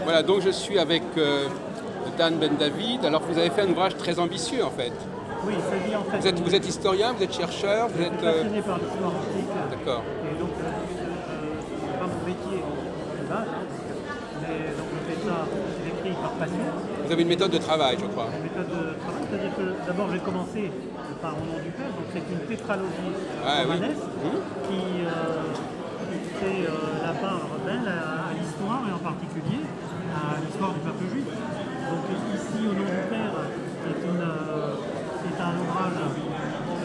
Voilà, donc je suis avec Dan Ben David. Alors vous avez fait un ouvrage très ambitieux en fait. Oui, il s'agit en fait. Vous êtes historien, vous êtes chercheur, vous êtes. Passionné par l'histoire antique. D'accord. Et donc, c'est pas mon métier de base, mais donc je fais ça, j'écris par passion. Vous avez une méthode de travail, je crois. Une méthode de travail, c'est-à-dire que d'abord j'ai commencé par Au nom du Père, donc c'est une tétralogie romanesque qui fait la part belle à l'histoire et en particulier à l'histoire du peuple juif. Donc ici, Au nom du Père, c'est un ouvrage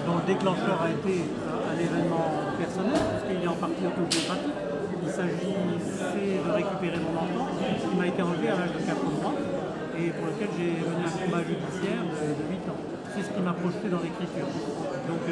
dont le déclencheur a été un événement personnel, puisqu'il est en partie autobiographique. Il s'agissait de récupérer mon enfant, qui m'a été enlevé à l'âge de 4 mois, et pour lequel j'ai mené un combat judiciaire de 8 ans. C'est ce qui m'a projeté dans l'écriture. Donc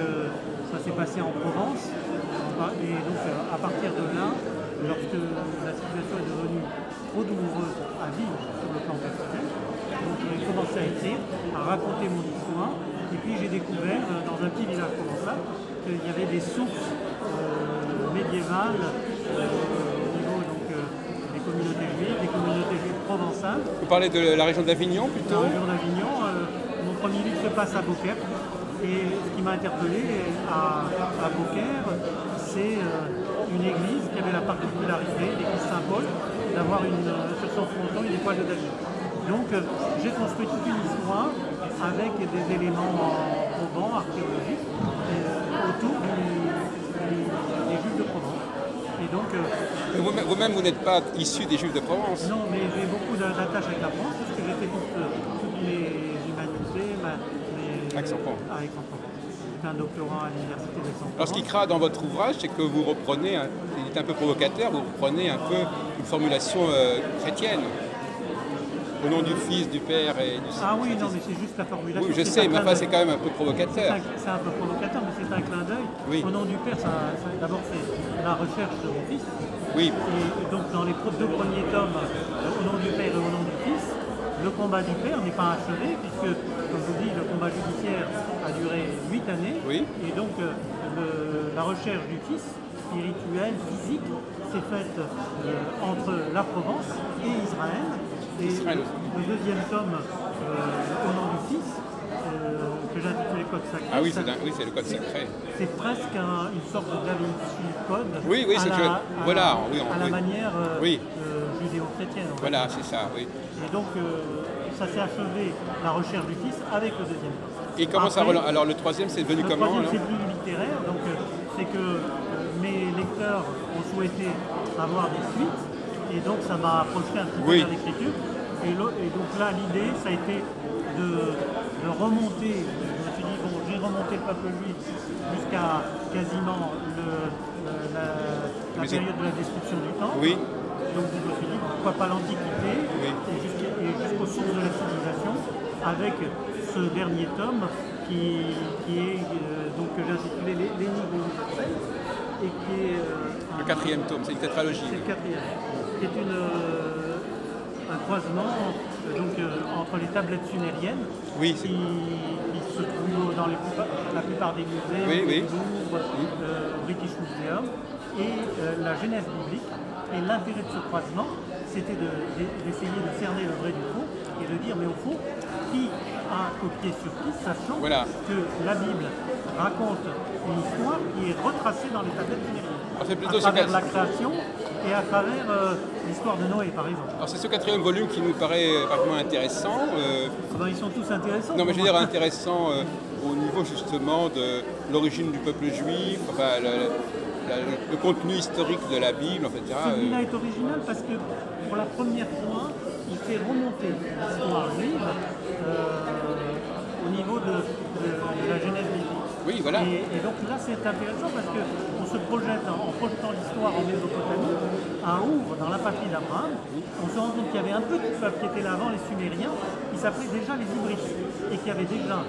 ça s'est passé en Provence, et donc à partir de là, lorsque la situation est devenue trop douloureuse à vivre sur le plan personnel, donc j'ai commencé à écrire, à raconter mon histoire, et puis j'ai découvert dans un petit village provençal qu'il y avait des sources médiévales au niveau donc, des communautés juives provençales. Vous parlez de la région d'Avignon plutôt? La région d'Avignon, mon premier livre se passe à Beaucaire, et ce qui m'a interpellé à Beaucaire, c'est une église qui avait la particularité, l'église Saint-Paul, d'avoir sur son fronton une étoile de David. Donc j'ai construit toute une histoire avec des éléments probants, archéologiques, autour des Juifs de Provence. Et donc, vous-même, vous n'êtes pas issu des Juifs de Provence? Non, mais j'ai beaucoup d'attaches avec la France, parce que j'ai fait toutes mes humanités à Aix-en-Provence. J'ai fait un doctorat à l'université d'Aix-en-Provence. Alors ce qui craint dans votre ouvrage, c'est que vous reprenez, il est un peu provocateur, vous reprenez un peu une formulation chrétienne. Au nom du Fils, du Père et du Saint. Ah oui, non, mais c'est juste la formulation. Oui, je sais, mais enfin c'est quand même un peu provocateur. C'est un peu provocateur, mais c'est un clin d'œil. Oui. Au nom du Père, d'abord c'est la recherche de mon fils. Oui. Et donc dans les 2 premiers tomes, Au nom du Père et Au nom du Fils, le combat du Père n'est pas achevé, puisque, comme je vous dis, le combat judiciaire a duré 8 années. Oui. Et donc la recherche du Fils, spirituelle, physique, s'est faite entre la Provence et Israël. Et le 2e tome, Au nom du Fils, que j'ai intitulé Code sacré. Ah oui, c'est le Code sacré. C'est presque une sorte de Da Vinci Code. Oui, c'est que. Voilà, oui. À la manière judéo-chrétienne. Voilà, c'est ça, oui. Et donc, ça s'est achevé, la recherche du Fils, avec le 2e tome. Et comment ça relance? Alors le 3e, c'est devenu comment? Le 3e, c'est plus littéraire, donc c'est que mes lecteurs ont souhaité avoir des suites. Et donc ça m'a approché un petit peu vers l'écriture. Et donc là, l'idée, ça a été de remonter. Je me suis dit, bon, j'ai remonté le peuple juif jusqu'à quasiment la période de la destruction du temps. Oui. Donc je me suis dit, pourquoi pas l'Antiquité et jusqu'aux sources de la civilisation, avec ce dernier tome qui est donc que j'ai intitulé L'énigme universelle, et qui est le 4e tome, c'est une tétralogie. C'est le 4e, qui est un croisement entre les tablettes sumériennes qui se trouvent dans la plupart des musées, le Louvre, British Museum, et la Genèse biblique. Et l'intérêt de ce croisement, c'était d'essayer de cerner le vrai du faux et de dire, mais au fond, qui a copié sur qui, sachant que la Bible raconte une histoire qui est retracée dans les tablettes numériques, à travers la création et à travers l'histoire de Noé, par exemple. Alors c'est ce 4e volume qui nous paraît vraiment intéressant. Ils sont tous intéressants. Non, mais je veux dire intéressant au niveau justement de l'origine du peuple juif, enfin, le contenu historique de la Bible, etc. Celui-là est original parce que pour la première fois, il fait remonter l'histoire juive au niveau de la Genèse biblique. Oui, voilà. Et donc là, c'est intéressant parce qu'on se projette, en projetant l'histoire en Mésopotamie, à Our, dans la patrie d'Abraham, on se rend compte qu'il y avait un petit peuple qui était là avant, les Sumériens, qui s'appelait déjà les Hybrites, et qui avait déjà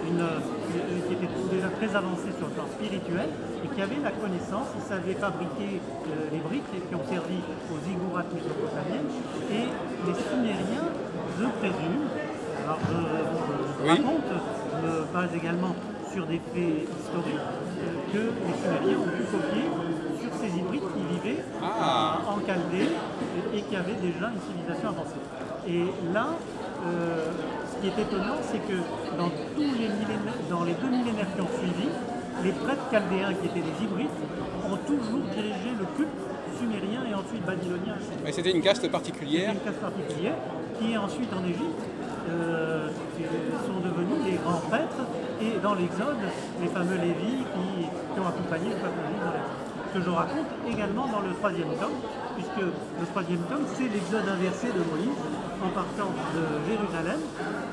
qui était déjà très avancé sur le plan spirituel, et qui avait la connaissance, ils savaient fabriquer les briques qui ont servi aux ziggourats mésopotamiennes, et les Sumériens, je présume, alors je raconte, je me base également sur des faits historiques, que les Sumériens ont pu copier sur ces hybrides qui vivaient en Chaldée et qu'il y avait déjà une civilisation avancée. Et là, ce qui est étonnant, c'est que dans les 2 millénaires qui ont suivi, les prêtres chaldéens, qui étaient des hybrides, ont toujours dirigé le culte sumérien et ensuite babylonien. Mais c'était une caste particulière. C'était une caste particulière qui ensuite en Égypte sont devenus les grands prêtres et dans l'Exode, les fameux Lévis qui ont accompagné le peuple juif dans l'exode. Que je raconte également dans le 3e tome, puisque le 3e tome, c'est l'exode inversé de Moïse en partant de Jérusalem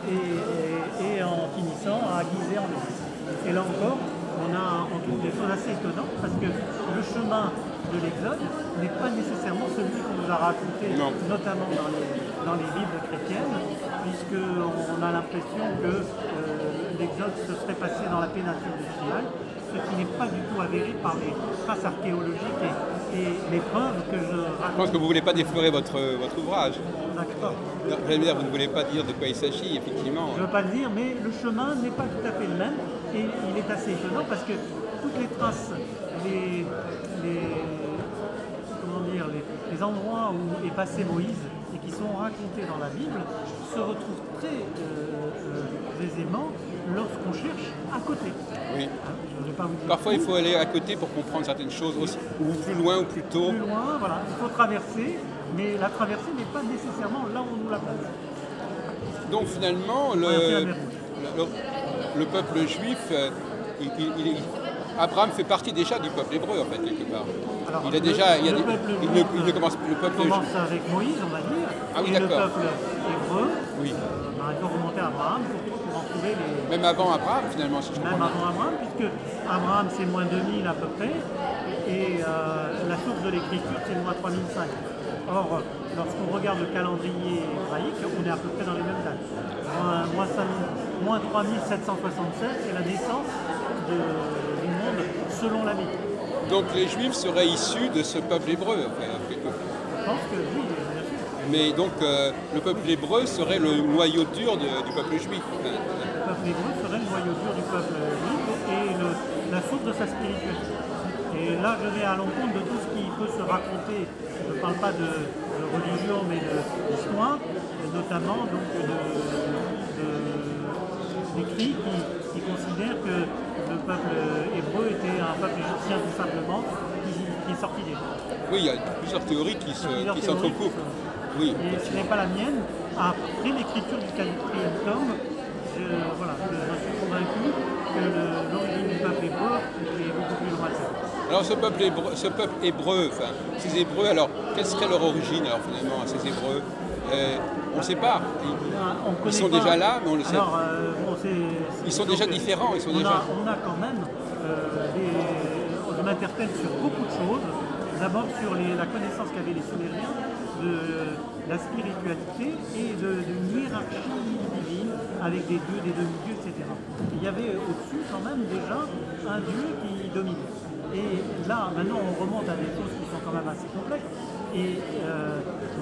et en finissant à Gizeh en Égypte. Et là encore, on trouve des choses assez étonnantes parce que le chemin de l'exode n'est pas nécessairement celui qu'on nous a raconté, notamment dans les Bibles chrétiennes, puisqu'on a l'impression que l'exode se serait passé dans la péninsule du Sinaï, ce qui n'est pas du tout avéré par les traces archéologiques et les preuves que je raconte. Je pense que vous ne voulez pas déflorer votre ouvrage. D'accord. Vous ne voulez pas dire de quoi il s'agit, effectivement. Je ne veux pas le dire, mais le chemin n'est pas tout à fait le même et il est assez étonnant parce que toutes les traces, les endroits où est passé Moïse et qui sont racontés dans la Bible se retrouvent très aisément lorsqu'on cherche à côté. Oui. Je vais pas vous dire Parfois, il faut aller à côté pour comprendre certaines choses, aussi, ou plus loin ou plus tôt. Plus loin, voilà. Il faut traverser, mais la traversée n'est pas nécessairement là où on nous la place. Donc finalement, le peuple juif, Abraham fait partie déjà du peuple hébreu, en fait, quelque part. Alors, il ne commence plus. Le peuple commence avec Moïse, on va dire. Ah oui, et le d'accord. peuple hébreu, oui. Il faut remonter à Abraham pour en trouver les... Même avant Abraham, finalement, si je comprends bien. Même avant Abraham, puisque Abraham, c'est moins 2000 à peu près, et la source de l'écriture, c'est moins 3005. Or, lorsqu'on regarde le calendrier hébraïque, on est à peu près dans les mêmes dates. Moins 3776, c'est la naissance du monde selon la Bible. Donc les Juifs seraient issus de ce peuple hébreu, quelque part. Je pense que oui, bien sûr. Mais donc le peuple hébreu serait le noyau dur du peuple juif. Le peuple hébreu serait le noyau dur du peuple juif et la source de sa spiritualité. Et là, je vais à l'encontre de tout ce qui peut se raconter. Je ne parle pas de religion, mais d'histoire, notamment donc d'écrits qui considèrent que le peuple hébreu était un peuple égyptien tout simplement, qui est sorti d'Égypte. Oui, il y a plusieurs théories qui s'entrecoupent. Oui. Et ce n'est pas la mienne. Après l'écriture du 4e tome, je suis convaincu que l'origine du peuple hébreu est beaucoup plus lointaine. Alors ce peuple hébreu, enfin, ces Hébreux, alors quelle serait leur origine alors finalement, ces Hébreux on ne sait pas. Ils sont déjà là, mais on le sait. Alors, ils sont déjà différents. On a quand même on m'interpelle sur beaucoup de choses. D'abord sur la connaissance qu'avaient les Sumériens de la spiritualité et d'une hiérarchie divine avec des dieux, des demi-dieux, etc. Il y avait au-dessus quand même déjà un dieu qui dominait. Et là, maintenant, on remonte à des choses qui sont quand même assez complexes. Et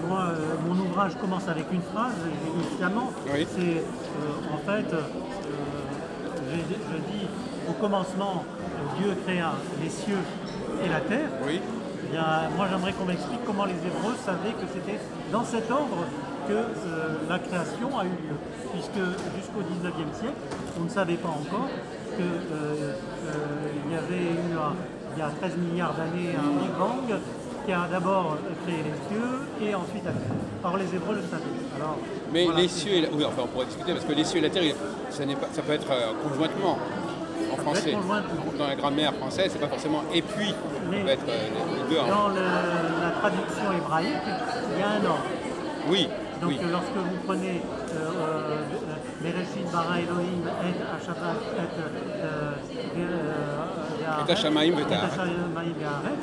moi, mon ouvrage commence avec une phrase, initialement, oui. C'est en fait, je dis au commencement, Dieu créa les cieux et la terre. Oui. Eh bien, moi, j'aimerais qu'on m'explique comment les Hébreux savaient que c'était dans cet ordre que la création a eu lieu. Puisque jusqu'au 19e siècle, on ne savait pas encore qu'il y avait eu, il y a 13 milliards d'années, un Big Bang qui a d'abord créé les cieux et ensuite la terre. Or, les Hébreux le savaient. Alors, mais voilà, les cieux et la... Oui, enfin, on pourrait discuter parce que les cieux et la terre, ça peut être conjointement. En français, dans la grammaire française, c'est pas forcément et puis, ça peut être les deux. Dans la traduction hébraïque, il y a un ordre. Oui. Donc oui. Lorsque vous prenez Bereshit bara Elohim et Hashabat et Hashamaim ve'aret,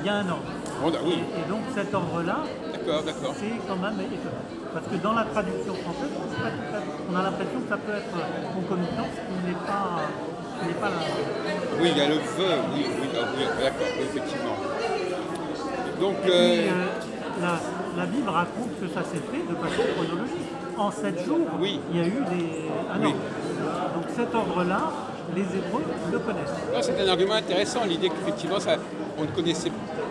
il y a un ordre. Bon, oui. Et donc cet ordre-là, d'accord. c'est quand même étonnant. Parce que dans la traduction française, on a l'impression que ça peut être concomitant, ce qui n'est pas là. Oui, il y a le vœu, oui, d'accord, effectivement. Donc, la Bible raconte que ça s'est fait de façon chronologique. En 7 jours, oui. Il y a eu un ordre. Donc cet ordre-là, les Hébreux le connaissent. C'est un argument intéressant, l'idée qu'effectivement, on ne connaissait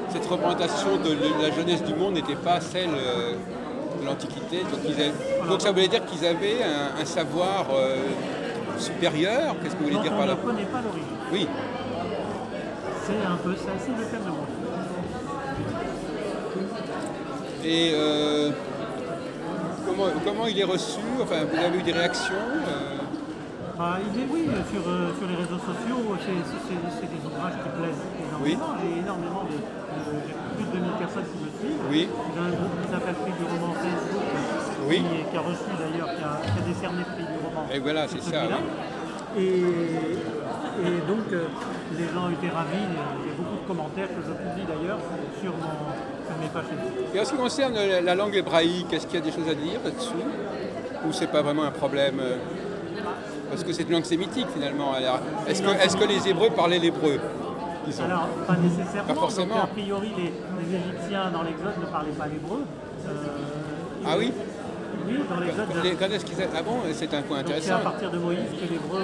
cette représentation de la jeunesse du monde n'était pas celle de l'Antiquité. Donc ça voulait dire qu'ils avaient un savoir supérieur. Qu'est-ce que vous voulez dire par là? On ne connaît pas l'origine. Oui. C'est un peu ça, c'est le thème de moi. Et comment il est reçu? Enfin, vous avez eu des réactions Il est, oui, sur les réseaux sociaux, c'est des ouvrages qui plaisent énormément. J'ai énormément j'ai plus de 2000 personnes qui me suivent. Oui. J'ai un groupe qui s'appelle Prix du roman Facebook, qui a reçu d'ailleurs, qui a décerné le Prix du roman. Et voilà, c'est ça. Et donc, les gens étaient ravis. Il y a beaucoup de commentaires que je publie d'ailleurs sur mes pages Facebook. Et en ce qui concerne la langue hébraïque, est-ce qu'il y a des choses à dire là-dessous? Ou c'est pas vraiment un problème parce que c'est une langue sémitique finalement. Est-ce que les Hébreux parlaient l'hébreu? Alors, pas nécessairement. Pas forcément. Donc, a priori, les Égyptiens dans l'Exode ne parlaient pas l'hébreu. Ah oui? Oui, dans l'Exode. Quand est-ce qu'ils... Ah bon, c'est un point intéressant. C'est à partir de Moïse que l'hébreu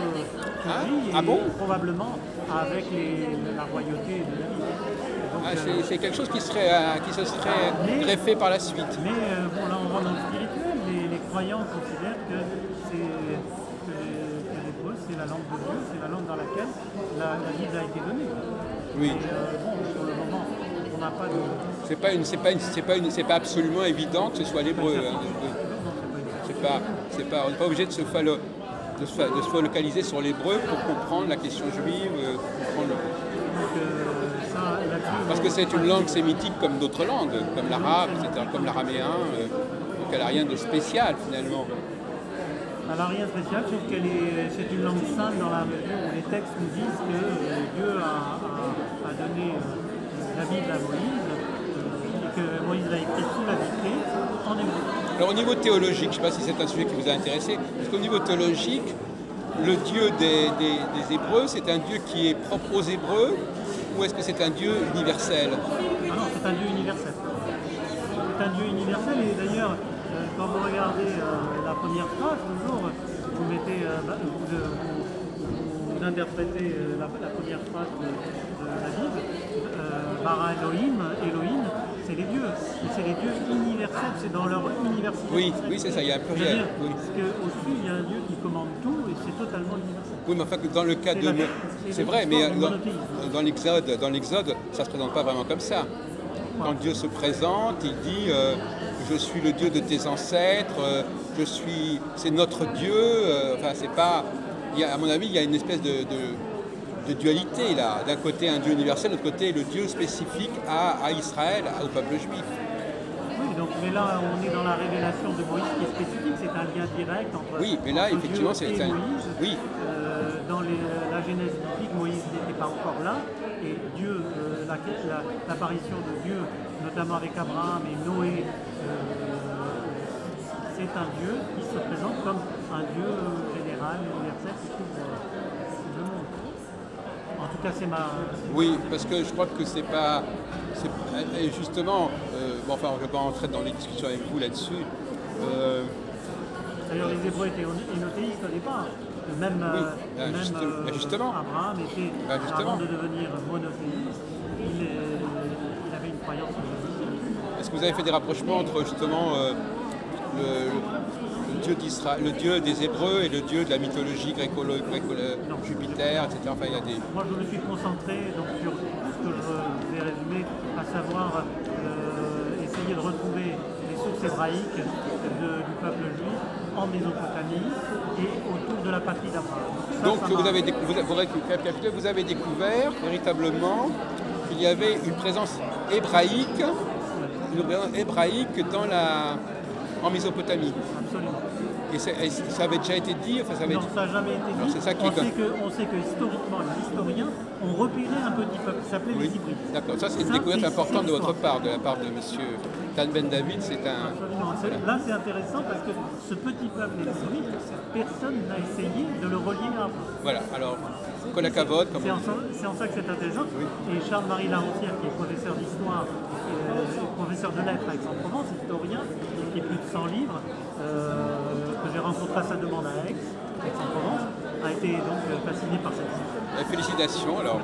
surgit, ah bon? Probablement avec la royauté de David. C'est quelque chose qui se serait greffé par la suite. Mais bon, là on rentre dans le spirituel. Les croyants considèrent que l'hébreu c'est la langue de Dieu, c'est la langue dans laquelle la Bible a été donnée. Oui. Et, bon, pour le moment, on n'a pas de... C'est pas absolument évident que ce soit l'hébreu. On n'est pas obligé de se focaliser sur l'hébreu pour comprendre la question juive. Parce que c'est une langue sémitique comme d'autres langues, comme l'arabe, etc., comme l'araméen. Donc elle n'a rien de spécial finalement. Elle n'a rien de spécial, sauf c'est une langue sainte dans la mesure où les textes nous disent que Dieu a donné la Bible à Moïse et que Moïse l'a écrit sous la dictée en hébreu. Alors au niveau théologique, je ne sais pas si c'est un sujet qui vous a intéressé, parce qu'au niveau théologique, le Dieu des Hébreux, c'est un Dieu qui est propre aux Hébreux, ou est-ce que c'est un Dieu universel? Ah non, c'est un Dieu universel. C'est un Dieu universel, et d'ailleurs, quand vous regardez la première phrase, toujours, vous interprétez la première phrase de la Bible, Bara Elohim, c'est les dieux. C'est les dieux universels, c'est dans leur université. Oui, c'est ça, il y a un pluriel. Parce qu'au-dessus, il y a un Dieu qui commande tout et c'est totalement universel. Oui, mais enfin, dans le cas de... C'est vrai, mais dans l'Exode, ça ne se présente pas vraiment comme ça. Quand Dieu se présente, il dit je suis le Dieu de tes ancêtres, c'est notre Dieu. Enfin, c'est pas... à mon avis, il y a une espèce de dualité là. D'un côté un Dieu universel, de l'autre côté le Dieu spécifique à Israël, au peuple juif. Oui, donc, mais là on est dans la révélation de Moïse qui est spécifique, c'est un lien direct entre effectivement, Dieu et Moïse. Oui. Dans la Genèse biblique, Moïse n'était pas encore là, et Dieu, l'apparition de Dieu, notamment avec Abraham et Noé, c'est un Dieu qui se présente comme un Dieu général, universel, qui couvre le monde. En tout cas, c'est ma... Oui, parce que je crois que c'est pas... Et justement, enfin, on ne va pas entrer dans les discussions avec vous là-dessus. D'ailleurs, les Hébreux étaient monothéistes au départ. Même Abraham était, avant de devenir monothéiste, il avait une croyance en Jésus. Est-ce que vous avez fait des rapprochements entre justement le dieu des Hébreux et le dieu de la mythologie Jupiter, etc. Enfin, il y a des... Moi, je me suis concentré donc, sur ce que je vais résumer, à savoir essayer de retrouver les sources hébraïques du peuple juif en Mésopotamie et autour de la patrie d'Abraham. Donc, vous avez découvert véritablement qu'il y avait une présence hébraïque, en Mésopotamie. Absolument. Et ça avait déjà été dit? Enfin, non, ça n'a jamais été dit. Ça on sait que historiquement, les historiens ont repéré un petit peuple qui s'appelait les Hybrides. D'accord, ça c'est une découverte importante de votre part, de la part de M. Tan Ben David. C'est un... Absolument. Là, c'est intéressant parce que ce petit peuple, les Hybrides, personne n'a essayé de le relier à Abraham. Voilà, alors, Kolakavod, comme c'est en ça que c'est intéressant. Oui. Et Charles-Marie Laroncière, qui est professeur d'histoire, professeur de lettres à Aix-en-Provence, historien, qui est plus de 100 livres, que j'ai rencontré à sa demande à Aix-en-Provence, a été donc fasciné par cette histoire. Félicitations alors.